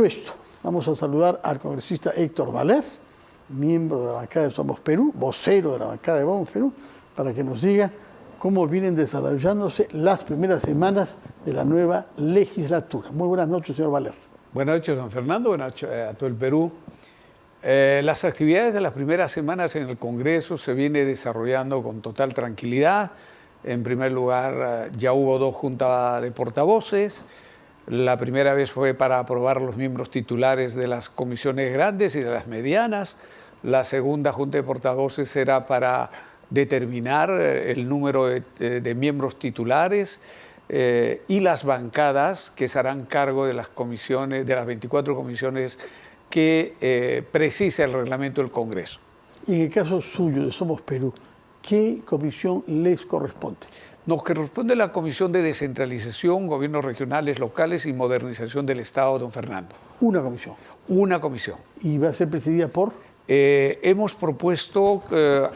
Esto, vamos a saludar al congresista Héctor Valer, miembro de la bancada de Somos Perú, vocero de la bancada de Somos Perú, para que nos diga cómo vienen desarrollándose las primeras semanas de la nueva legislatura. Muy buenas noches, señor Valer. Buenas noches, don Fernando. Buenas noches a todo el Perú. Las actividades de las primeras semanas en el Congreso se viene desarrollando con total tranquilidad. En primer lugar, ya hubo 2 juntas de portavoces. La primera vez fue para aprobar los miembros titulares de las comisiones grandes y de las medianas. La segunda junta de portavoces era para determinar el número de miembros titulares y las bancadas que se harán cargo de las comisiones, de las 24 comisiones que precisa el reglamento del Congreso. Y en el caso suyo de Somos Perú, ¿qué comisión les corresponde? Nos corresponde la Comisión de Descentralización, Gobiernos Regionales, Locales y Modernización del Estado, don Fernando. Una comisión. Una comisión. ¿Y va a ser presidida por? Hemos propuesto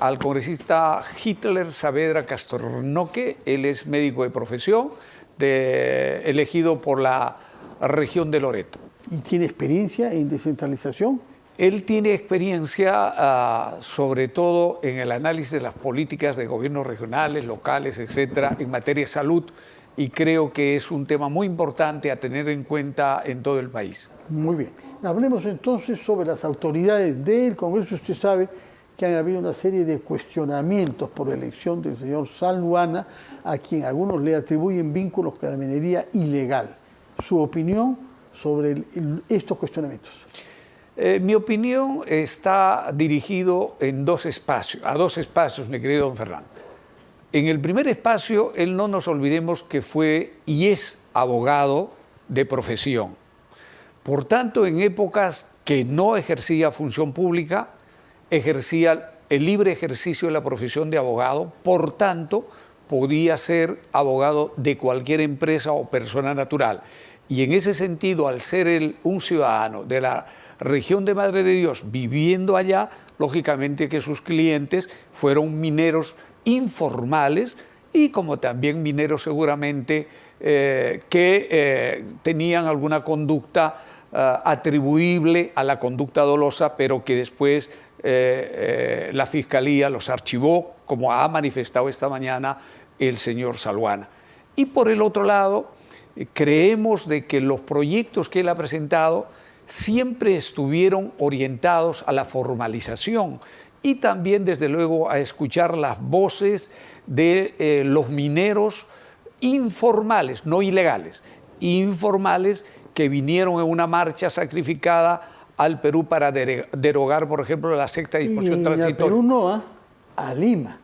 al congresista Hitler Saavedra Castornoque, él es médico de profesión, elegido por la región de Loreto. ¿Y tiene experiencia en descentralización? Él tiene experiencia sobre todo en el análisis de las políticas de gobiernos regionales, locales, etcétera, en materia de salud, y creo que es un tema muy importante a tener en cuenta en todo el país. Muy bien. Hablemos entonces sobre las autoridades del Congreso. Usted sabe que han habido una serie de cuestionamientos por la elección del señor Salwana, a quien algunos le atribuyen vínculos con la minería ilegal. Su opinión sobre estos cuestionamientos. Mi opinión está dirigido en a dos espacios, mi querido don Fernando. En el primer espacio, él no nos olvidemos que fue y es abogado de profesión. Por tanto, en épocas que no ejercía función pública, ejercía el libre ejercicio de la profesión de abogado, por tanto, podía ser abogado de cualquier empresa o persona natural. Y en ese sentido, al ser un ciudadano de la región de Madre de Dios viviendo allá, lógicamente que sus clientes fueron mineros informales y como también mineros seguramente que tenían alguna conducta atribuible a la conducta dolosa, pero que después la Fiscalía los archivó, como ha manifestado esta mañana el señor Salwana. Y por el otro lado, creemos de que los proyectos que él ha presentado siempre estuvieron orientados a la formalización y también, desde luego, a escuchar las voces de los mineros informales, no ilegales, informales que vinieron en una marcha sacrificada al Perú para derogar, por ejemplo, la sexta disposición transitoria. Y a Perú no, a Lima.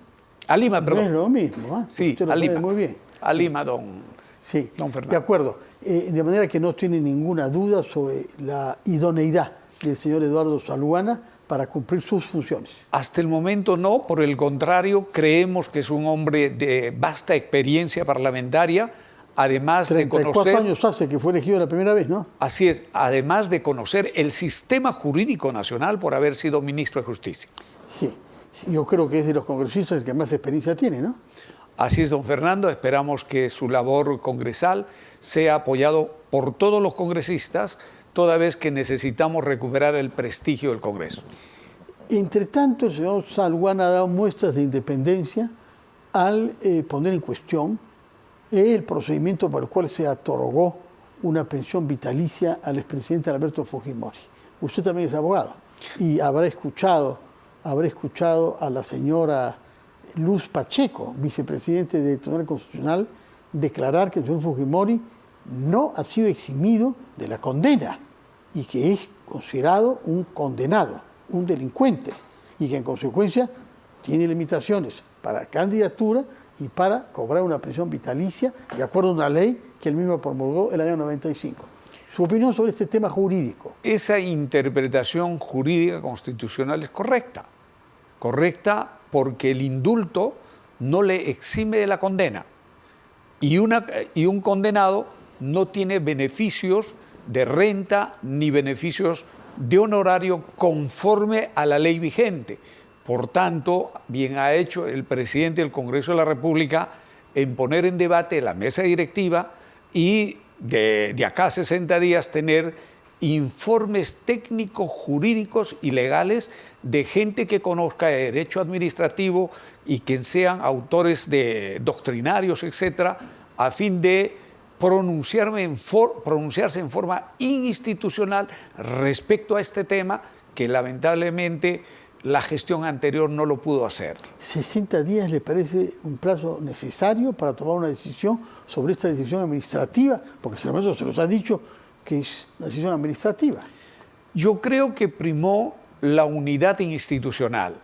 A Lima, perdón. No es lo mismo. Sí, a Lima. Muy bien. A Lima, don Fernando. De acuerdo. De manera que no tiene ninguna duda sobre la idoneidad del señor Eduardo Salwana para cumplir sus funciones. Hasta el momento no, por el contrario, creemos que es un hombre de vasta experiencia parlamentaria, además de conocer... 34 años hace que fue elegido la primera vez, ¿no? Así es, además de conocer el sistema jurídico nacional por haber sido ministro de Justicia. Sí, yo creo que es de los congresistas el que más experiencia tiene, ¿no? Así es, don Fernando, esperamos que su labor congresal sea apoyado por todos los congresistas, toda vez que necesitamos recuperar el prestigio del Congreso. Entre tanto, el señor Salwana ha dado muestras de independencia al poner en cuestión el procedimiento por el cual se otorgó una pensión vitalicia al expresidente Alberto Fujimori. Usted también es abogado y habrá escuchado a la señora Luz Pacheco, vicepresidente del Tribunal Constitucional, declarar que el señor Fujimori no ha sido eximido de la condena y que es considerado un condenado, un delincuente, y que en consecuencia tiene limitaciones para candidatura y para cobrar una pensión vitalicia de acuerdo a una ley que él mismo promulgó el año 95. Su opinión sobre este tema jurídico. Esa interpretación jurídica constitucional es correcta. Correcta porque el indulto no le exime de la condena y un condenado no tiene beneficios de renta ni beneficios de honorario conforme a la ley vigente. Por tanto, bien ha hecho el presidente del Congreso de la República en poner en debate la mesa directiva y de acá a 60 días tener informes técnicos, jurídicos y legales de gente que conozca de derecho administrativo y que sean autores de doctrinarios, etcétera, a fin de pronunciarse en forma institucional respecto a este tema que lamentablemente la gestión anterior no lo pudo hacer. ¿60 días le parece un plazo necesario para tomar una decisión sobre esta decisión administrativa? Porque se los ha dicho que es una decisión administrativa. Yo creo que primó la unidad institucional.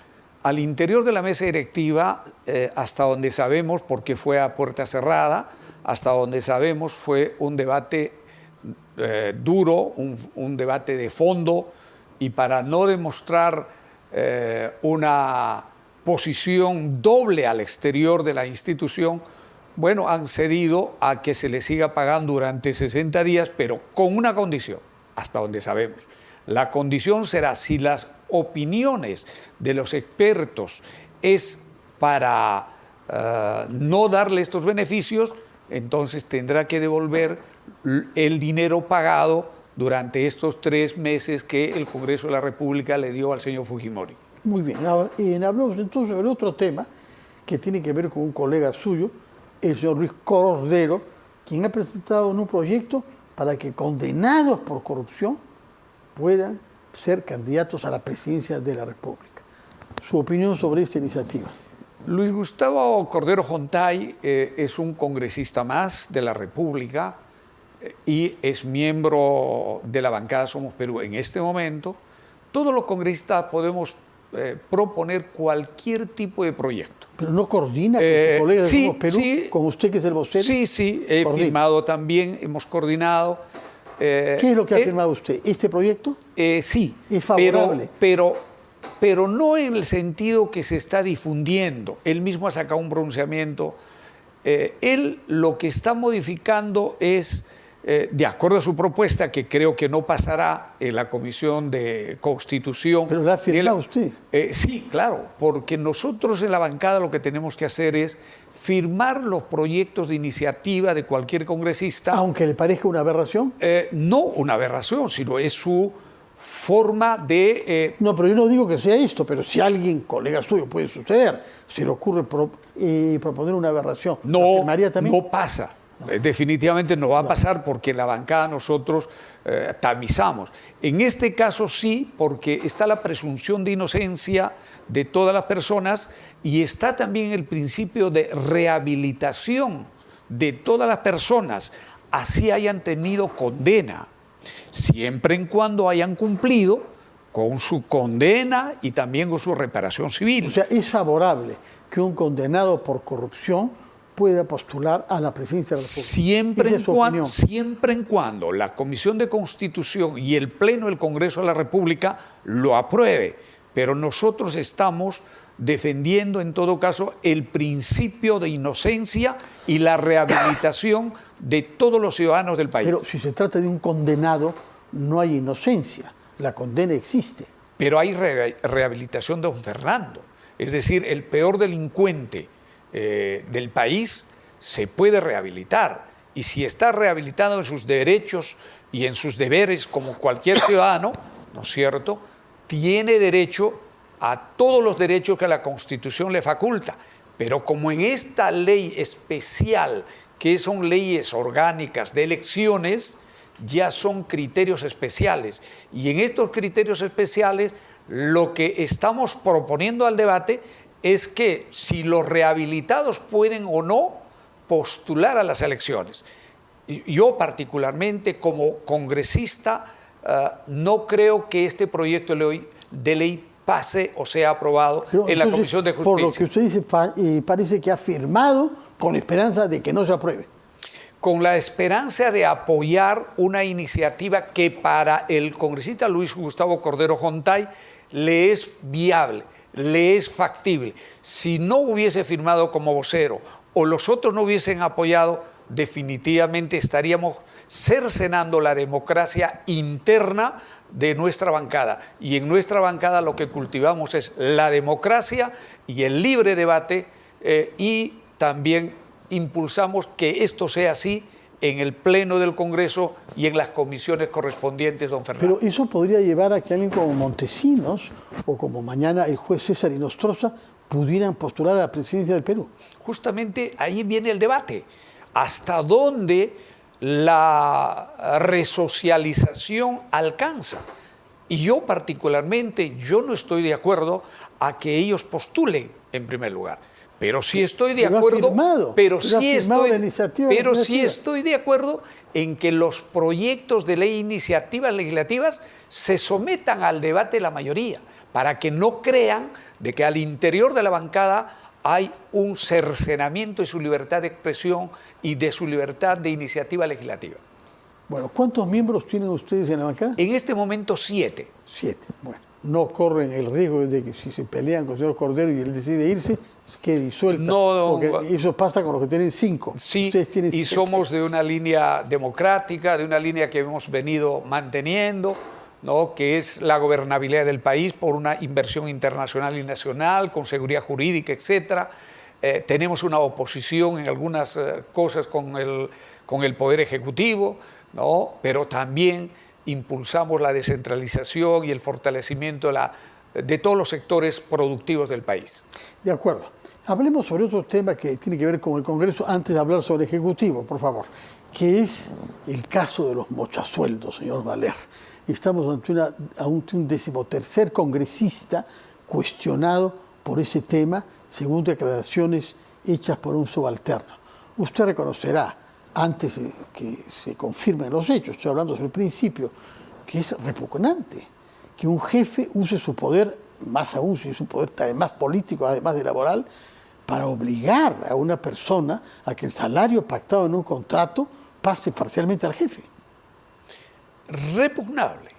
Al interior de la mesa directiva, hasta donde sabemos, porque fue a puerta cerrada, hasta donde sabemos fue un debate duro, un debate de fondo, y para no demostrar una posición doble al exterior de la institución, bueno, han cedido a que se les siga pagando durante 60 días, pero con una condición, hasta donde sabemos. La condición será si las opiniones de los expertos es para no darle estos beneficios, entonces tendrá que devolver el dinero pagado durante estos 3 meses que el Congreso de la República le dio al señor Fujimori. Muy bien, ahora hablamos entonces sobre otro tema que tiene que ver con un colega suyo, el señor Luis Cordero, quien ha presentado un proyecto para que condenados por corrupción puedan ser candidatos a la presidencia de la República. Su opinión sobre esta iniciativa. Luis Gustavo Cordero Jontay es un congresista más de la República y es miembro de la bancada Somos Perú. En este momento, todos los congresistas podemos proponer cualquier tipo de proyecto. ¿Pero no coordina con su colega de Somos Perú, sí, con usted que es el vocero? Sí, he firmado también, hemos coordinado. ¿Qué es lo que ha firmado usted? ¿Este proyecto? Sí. ¿Es favorable? Pero no en el sentido que se está difundiendo. Él mismo ha sacado un pronunciamiento. Él lo que está modificando es, de acuerdo a su propuesta, que creo que no pasará en la Comisión de Constitución. ¿Pero la ha firmado usted? Sí, claro, porque nosotros en la bancada lo que tenemos que hacer es firmar los proyectos de iniciativa de cualquier congresista. ¿Aunque le parezca una aberración? No una aberración, sino es su forma de... No, pero yo no digo que sea esto, pero si alguien, colega suyo, puede suceder, se le ocurre proponer una aberración, no, ¿firmaría también? No pasa. Definitivamente no va a pasar porque en la bancada nosotros tamizamos. En este caso sí, porque está la presunción de inocencia de todas las personas y está también el principio de rehabilitación de todas las personas, así hayan tenido condena, siempre en cuando hayan cumplido con su condena y también con su reparación civil. O sea, es favorable que un condenado por corrupción pueda postular a la presidencia de la República. Siempre en cuando la Comisión de Constitución y el Pleno del Congreso de la República lo apruebe. Pero nosotros estamos defendiendo en todo caso el principio de inocencia y la rehabilitación de todos los ciudadanos del país. Pero si se trata de un condenado, no hay inocencia. La condena existe. Pero hay rehabilitación de don Fernando. Es decir, el peor delincuente del país se puede rehabilitar, y si está rehabilitado en sus derechos y en sus deberes como cualquier ciudadano, ¿no es cierto?, tiene derecho a todos los derechos que la Constitución le faculta. Pero como en esta ley especial, que son leyes orgánicas de elecciones, ya son criterios especiales, y en estos criterios especiales lo que estamos proponiendo al debate es que si los rehabilitados pueden o no postular a las elecciones. Yo particularmente como congresista no creo que este proyecto de ley pase o sea aprobado en la Comisión de Justicia. Por lo que usted dice, parece que ha firmado con esperanza de que no se apruebe. Con la esperanza de apoyar una iniciativa que para el congresista Luis Gustavo Cordero Jontay le es viable, le es factible. Si no hubiese firmado como vocero o los otros no hubiesen apoyado, definitivamente estaríamos cercenando la democracia interna de nuestra bancada. Y en nuestra bancada lo que cultivamos es la democracia y el libre debate y también impulsamos que esto sea así en el Pleno del Congreso y en las comisiones correspondientes, don Fernando. Pero eso podría llevar a que alguien como Montesinos o como mañana el juez César Inostroza pudieran postular a la presidencia del Perú. Justamente ahí viene el debate. ¿Hasta dónde la resocialización alcanza? Y yo particularmente, yo no estoy de acuerdo a que ellos postulen en primer lugar. Pero sí estoy de acuerdo, pero sí estoy de acuerdo en que los proyectos de ley, iniciativas legislativas, se sometan al debate de la mayoría, para que no crean de que al interior de la bancada hay un cercenamiento de su libertad de expresión y de su libertad de iniciativa legislativa. Bueno, ¿cuántos miembros tienen ustedes en la bancada? En este momento 7. 7, bueno. No corren el riesgo de que si se pelean con el señor Cordero y él decide irse, que disuelta. No, porque eso pasa con los que tienen 5. Sí, tienen y 7. somos de una línea democrática, de una línea que hemos venido manteniendo, ¿no? Que es la gobernabilidad del país por una inversión internacional y nacional, con seguridad jurídica, etc. Tenemos una oposición en algunas cosas con el Poder Ejecutivo, ¿no? Pero también impulsamos la descentralización y el fortalecimiento de todos los sectores productivos del país. De acuerdo. Hablemos sobre otro tema que tiene que ver con el Congreso antes de hablar sobre el Ejecutivo, por favor, que es el caso de los mochasueldos, señor Valer. Estamos ante un 13º congresista cuestionado por ese tema, según declaraciones hechas por un subalterno. Usted reconocerá, antes que se confirmen los hechos, estoy hablando sobre el principio, que es repugnante que un jefe use su poder, más aún si es un poder además político, además de laboral, para obligar a una persona a que el salario pactado en un contrato pase parcialmente al jefe. Repugnable,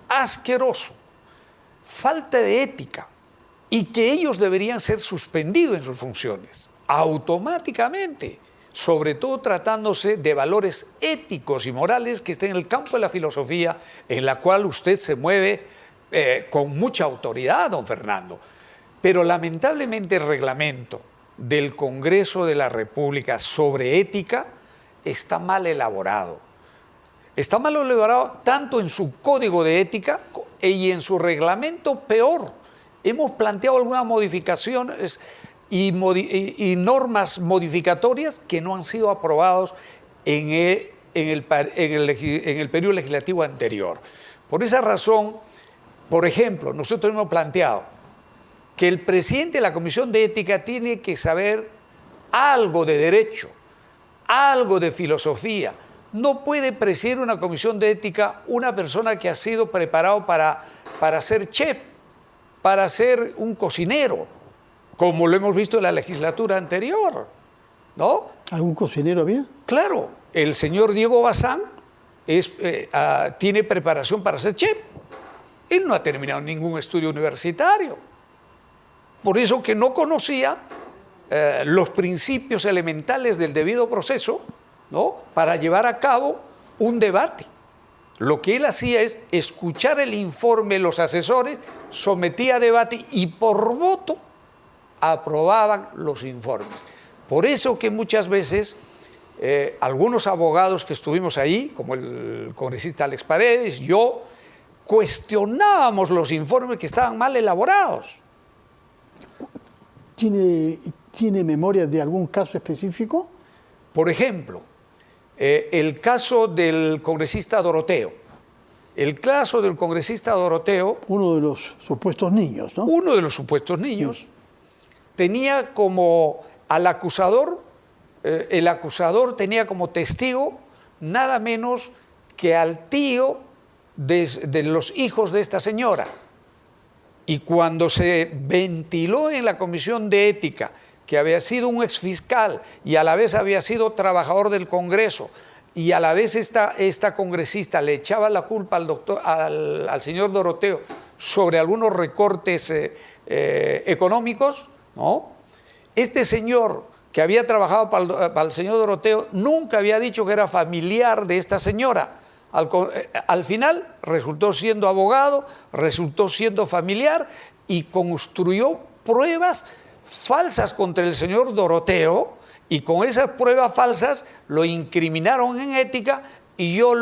asqueroso, falta de ética, y que ellos deberían ser suspendidos en sus funciones, automáticamente, sobre todo tratándose de valores éticos y morales que estén en el campo de la filosofía, en la cual usted se mueve con mucha autoridad, don Fernando. Pero lamentablemente el reglamento del Congreso de la República sobre ética está mal elaborado. Está mal elaborado tanto en su código de ética y en su reglamento peor. Hemos planteado algunas modificaciones y normas modificatorias que no han sido aprobados en el periodo legislativo anterior. Por esa razón, por ejemplo, nosotros hemos planteado que el presidente de la Comisión de Ética tiene que saber algo de derecho, algo de filosofía. No puede presidir una comisión de ética una persona que ha sido preparado para ser chef, para ser un cocinero, como lo hemos visto en la legislatura anterior, ¿no? ¿Algún cocinero había? Claro, el señor Diego Bazán tiene preparación para ser chef. Él no ha terminado ningún estudio universitario. Por eso que no conocía los principios elementales del debido proceso, ¿no? Para llevar a cabo un debate. Lo que él hacía es escuchar el informe de los asesores, sometía a debate y por voto aprobaban los informes. Por eso que muchas veces algunos abogados que estuvimos ahí, como el congresista Alex Paredes, yo, cuestionábamos los informes que estaban mal elaborados. ¿Tiene memoria de algún caso específico? Por ejemplo, el caso del congresista Doroteo. El caso del congresista Doroteo... Uno de los supuestos niños, ¿no? Uno de los supuestos niños. Sí. Tenía como al acusador, el acusador tenía como testigo nada menos que al tío de los hijos de esta señora. Y cuando se ventiló en la Comisión de Ética que había sido un exfiscal y a la vez había sido trabajador del Congreso y a la vez esta congresista le echaba la culpa al señor Doroteo sobre algunos recortes económicos, ¿no? Este señor que había trabajado para el señor Doroteo nunca había dicho que era familiar de esta señora. Al final resultó siendo abogado, resultó siendo familiar y construyó pruebas falsas contra el señor Doroteo Y con esas pruebas falsas lo incriminaron en ética y yo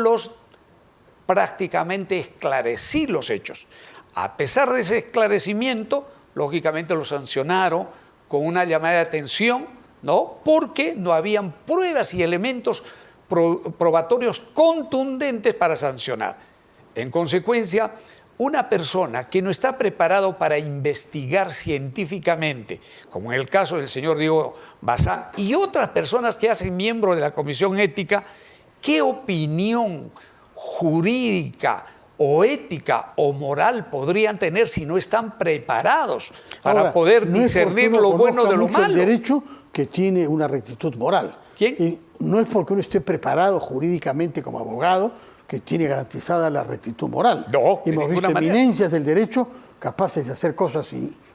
prácticamente esclarecí los hechos. A pesar de ese esclarecimiento, lógicamente lo sancionaron con una llamada de atención, ¿no? Porque no habían pruebas y elementos probatorios contundentes para sancionar. En consecuencia, una persona que no está preparado para investigar científicamente, como en el caso del señor Diego Bazán y otras personas que hacen miembro de la Comisión Ética, ¿qué opinión jurídica o ética o moral podrían tener si no están preparados para Ahora, poder no discernir uno lo bueno de lo conozca mucho malo? el derecho que tiene una rectitud moral. ¿Quién? Y no es porque uno esté preparado jurídicamente como abogado que tiene garantizada la rectitud moral. No, de hemos ninguna visto manera. eminencias del derecho capaces de hacer cosas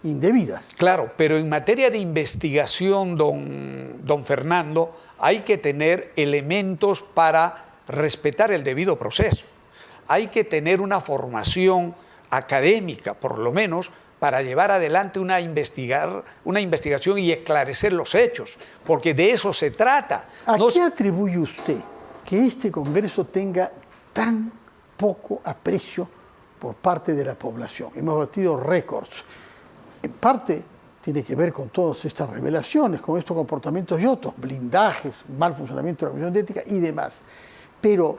indebidas. Claro, pero en materia de investigación, don Fernando, hay que tener elementos para respetar el debido proceso. Hay que tener una formación académica, por lo menos, para llevar adelante una investigación y esclarecer los hechos, porque de eso se trata. ¿A qué atribuye usted que este Congreso tenga tan poco aprecio por parte de la población? Hemos batido récords. En parte tiene que ver con todas estas revelaciones, con estos comportamientos y otros, blindajes, mal funcionamiento de la Comisión de Ética y demás. Pero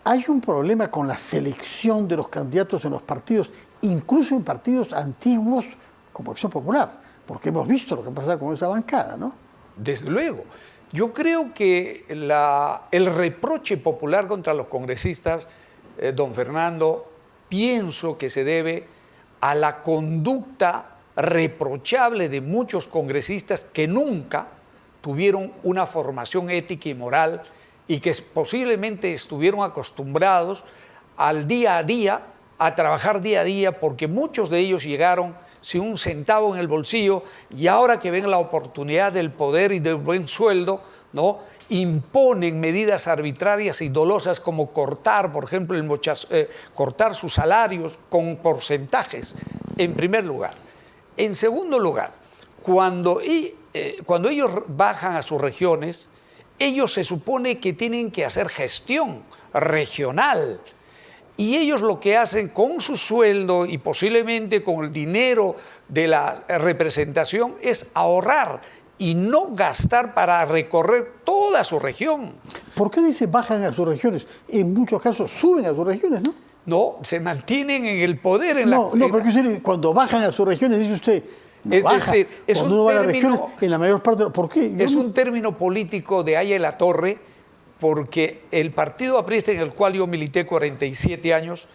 hay un problema con la selección de los candidatos en los partidos, incluso en partidos antiguos como Acción Popular, porque hemos visto lo que pasa con esa bancada, ¿no? Desde luego. Yo creo que el reproche popular contra los congresistas, don Fernando, pienso que se debe a la conducta reprochable de muchos congresistas que nunca tuvieron una formación ética y moral y que posiblemente estuvieron acostumbrados al día a día, a trabajar día a día, porque muchos de ellos llegaron sin un centavo en el bolsillo y ahora que ven la oportunidad del poder y del buen sueldo, ¿no?, imponen medidas arbitrarias y dolosas como cortar, por ejemplo, cortar sus salarios con porcentajes, en primer lugar. En segundo lugar, cuando ellos bajan a sus regiones, ellos se supone que tienen que hacer gestión regional. Y ellos lo que hacen con su sueldo y posiblemente con el dinero de la representación es ahorrar y no gastar para recorrer toda su región. ¿Por qué dice bajan a sus regiones? En muchos casos suben a sus regiones, ¿no? No, se mantienen en el poder. No, porque cuando bajan a sus regiones, dice usted, no es baja. decir, es cuando uno va a las regiones, en la mayor parte... ¿Por qué? Es un término político de Aya La Torre, porque el partido aprista en el cual yo milité 47 años,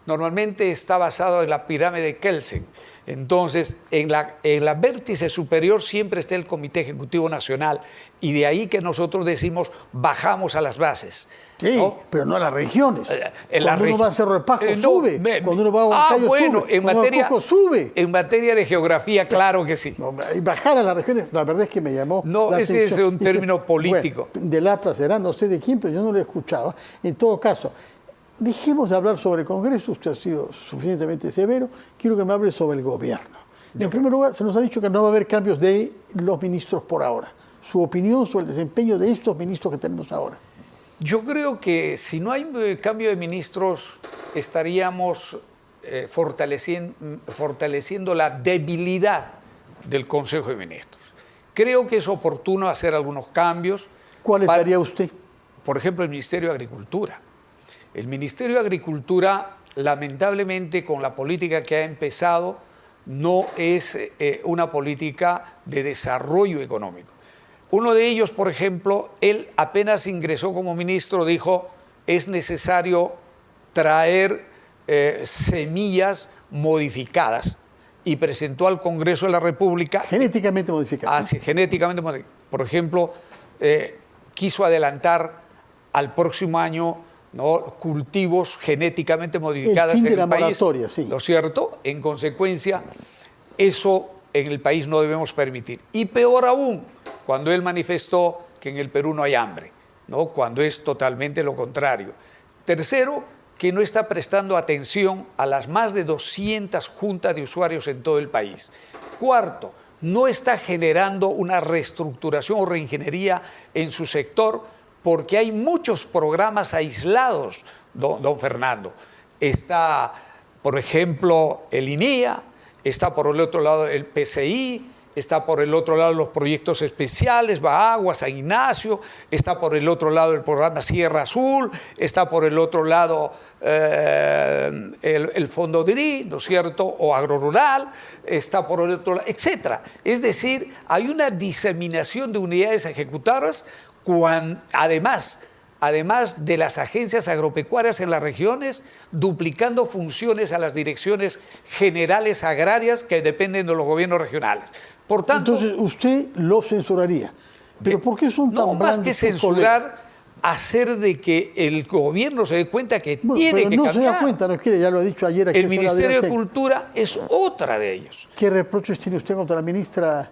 normalmente está basado en la pirámide de Kelsen. Entonces, en la vértice superior siempre está el Comité Ejecutivo Nacional y de ahí que nosotros decimos bajamos a las bases. Sí, ¿no? Pero no a las regiones. Cuando uno va a Cerro de Pasco, sube. Cuando uno va a Huancayo, bueno, sube. Cuando va a Cusco, sube. En materia de geografía, claro que sí. No, y bajar a las regiones, la verdad es que me llamó No, la ese atención. es un término político. Bueno, de Lapra será, no sé de quién, pero yo no lo he escuchado. En todo caso, dejemos de hablar sobre el Congreso, usted ha sido suficientemente severo, quiero que me hable sobre el gobierno. En primer lugar, se nos ha dicho que no va a haber cambios de los ministros por ahora. Su opinión sobre el desempeño de estos ministros que tenemos ahora. Yo creo que si no hay cambio de ministros, estaríamos fortaleciendo la debilidad del Consejo de Ministros. Creo que es oportuno hacer algunos cambios. ¿Cuáles haría usted? Por ejemplo, el Ministerio de Agricultura. El Ministerio de Agricultura, lamentablemente, con la política que ha empezado, no es una política de desarrollo económico. Uno de ellos, por ejemplo, él apenas ingresó como ministro, dijo, es necesario traer semillas modificadas y presentó al Congreso de la República. Genéticamente modificadas. Sí, genéticamente modificadas. Por ejemplo, quiso adelantar al próximo año, ¿no?, cultivos genéticamente modificadas en el país. moratoria, sí. ¿No es cierto? En consecuencia, eso en el país no debemos permitir. Y peor aún, cuando él manifestó que en el Perú no hay hambre, ¿no?, cuando es totalmente lo contrario. Tercero, que no está prestando atención a las más de 200 juntas de usuarios en todo el país. Cuarto, no está generando una reestructuración o reingeniería en su sector porque hay muchos programas aislados, don Fernando. Está, por ejemplo, el INIA, está por el otro lado el PCI, está por el otro lado los proyectos especiales, Baagua, San Ignacio, está por el otro lado el programa Sierra Azul, está por el otro lado el Fondo DRI, ¿no es cierto?, o Agrorural, está por el otro lado, etcétera. Es decir, hay una diseminación de unidades ejecutadas, además de las agencias agropecuarias en las regiones, duplicando funciones a las direcciones generales agrarias que dependen de los gobiernos regionales. Por tanto, entonces usted lo censuraría. ¿Pero por qué son tan no, más que censurar, colegas? Hacer de que el gobierno se dé cuenta que Bueno, tiene pero que no cambiar. se da cuenta, no quiere, ya lo ha dicho ayer aquí. El Ministerio de Cultura es otra de ellos. ¿Qué reproches tiene usted contra la ministra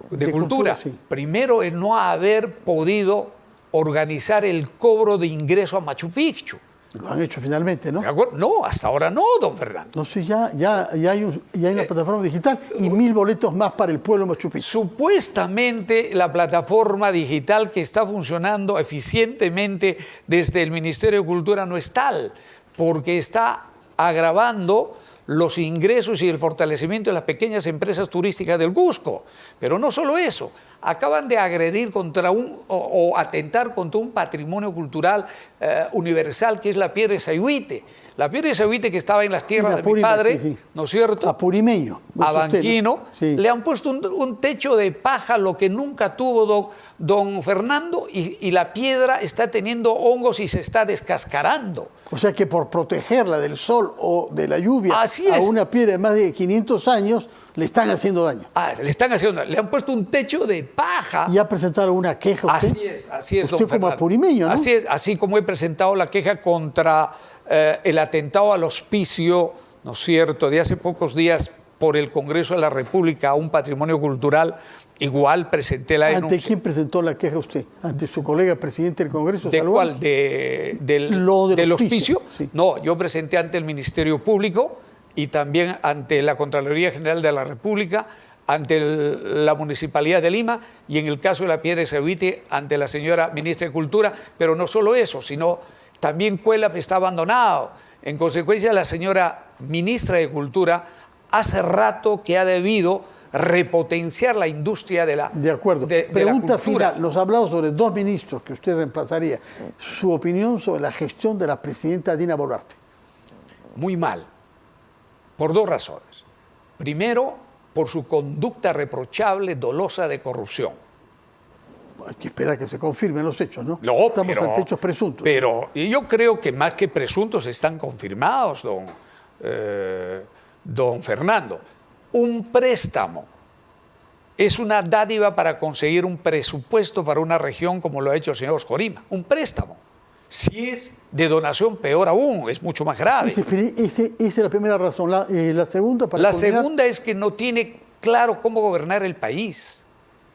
de Cultura? Sí. Primero, el no haber podido organizar el cobro de ingreso a Machu Picchu. Lo han hecho finalmente, ¿no? ¿De acuerdo? No, hasta ahora no, don Fernando. No sé, ya hay una plataforma digital y 1000 boletos más para el pueblo Machu Picchu. Supuestamente la plataforma digital que está funcionando eficientemente desde el Ministerio de Cultura no es tal, porque está agravando los ingresos y el fortalecimiento de las pequeñas empresas turísticas del Cusco. Pero no solo eso, acaban de agredir o atentar contra un patrimonio cultural universal que es la piedra de Sayhuite. La piedra de Sayhuite que estaba en las tierras de mi padre, sí. ¿No es cierto? Apurimeño. A Banquino, sí. Le han puesto un techo de paja, lo que nunca tuvo don Fernando, y la piedra está teniendo hongos y se está descascarando. O sea que por protegerla del sol o de la lluvia a una piedra de más de 500 años le están haciendo daño. Le están haciendo daño. Le han puesto un techo de paja. ¿Y ha presentado una queja usted? Así es, usted don como Fernando. apurimeño, ¿no? Así es, así como he presentado la queja contra el atentado al hospicio, ¿no es cierto?, de hace pocos días por el Congreso de la República a un patrimonio cultural, igual presenté la denuncia. ¿Ante quién presentó la queja usted? ¿Ante su colega presidente del Congreso? ¿De Salvador? cuál? ¿Del hospicio? Sí. No, yo presenté ante el Ministerio Público y también ante la Contraloría General de la República, ante la Municipalidad de Lima y en el caso de la piedra de Sayhuite ante la señora Ministra de Cultura, pero no solo eso, sino también Cuelap está abandonado. En consecuencia, la señora Ministra de Cultura hace rato que ha debido repotenciar la industria de la cultura. De acuerdo. Pregunta final. Nos ha hablado sobre 2 ministros que usted reemplazaría. Su opinión sobre la gestión de la presidenta Dina Boluarte. Muy mal, por 2 razones. Primero, por su conducta reprochable, dolosa de corrupción. Hay que esperar que se confirmen los hechos, ¿no? No, estamos ante hechos presuntos. Pero yo creo que más que presuntos están confirmados, don Fernando. Un préstamo es una dádiva para conseguir un presupuesto para una región como lo ha hecho el señor Oscorima. Un préstamo. Si es de donación, peor aún, es mucho más grave. Esa es la primera razón. La segunda, la segunda es que no tiene claro cómo gobernar el país.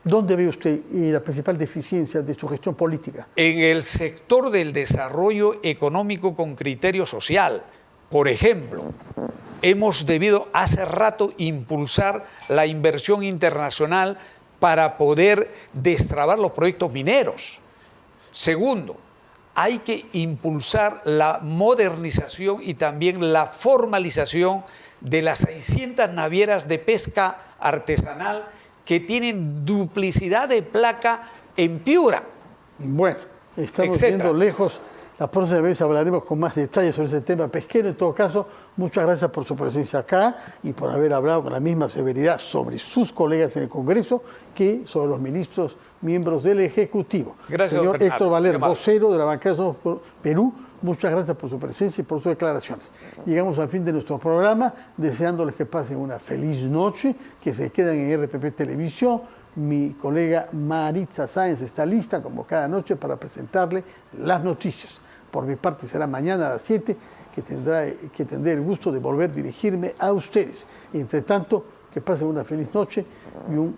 ¿Dónde ve usted la principal deficiencia de su gestión política? En el sector del desarrollo económico con criterio social. Por ejemplo, hemos debido hace rato impulsar la inversión internacional para poder destrabar los proyectos mineros. Segundo, hay que impulsar la modernización y también la formalización de las 600 navieras de pesca artesanal que tienen duplicidad de placa en Piura. Bueno, estamos viendo lejos. La próxima vez hablaremos con más detalles sobre ese tema pesquero. En todo caso, muchas gracias por su presencia acá y por haber hablado con la misma severidad sobre sus colegas en el Congreso que sobre los ministros miembros del Ejecutivo. Gracias, señor Héctor Valer, vocero de la bancada de Perú, muchas gracias por su presencia y por sus declaraciones. Llegamos al fin de nuestro programa, deseándoles que pasen una feliz noche, que se queden en RPP Televisión. Mi colega Maritza Sáenz está lista, como cada noche, para presentarle las noticias. Por mi parte será mañana a las 7 que tendré el gusto de volver a dirigirme a ustedes. Y entre tanto, que pasen una feliz noche y un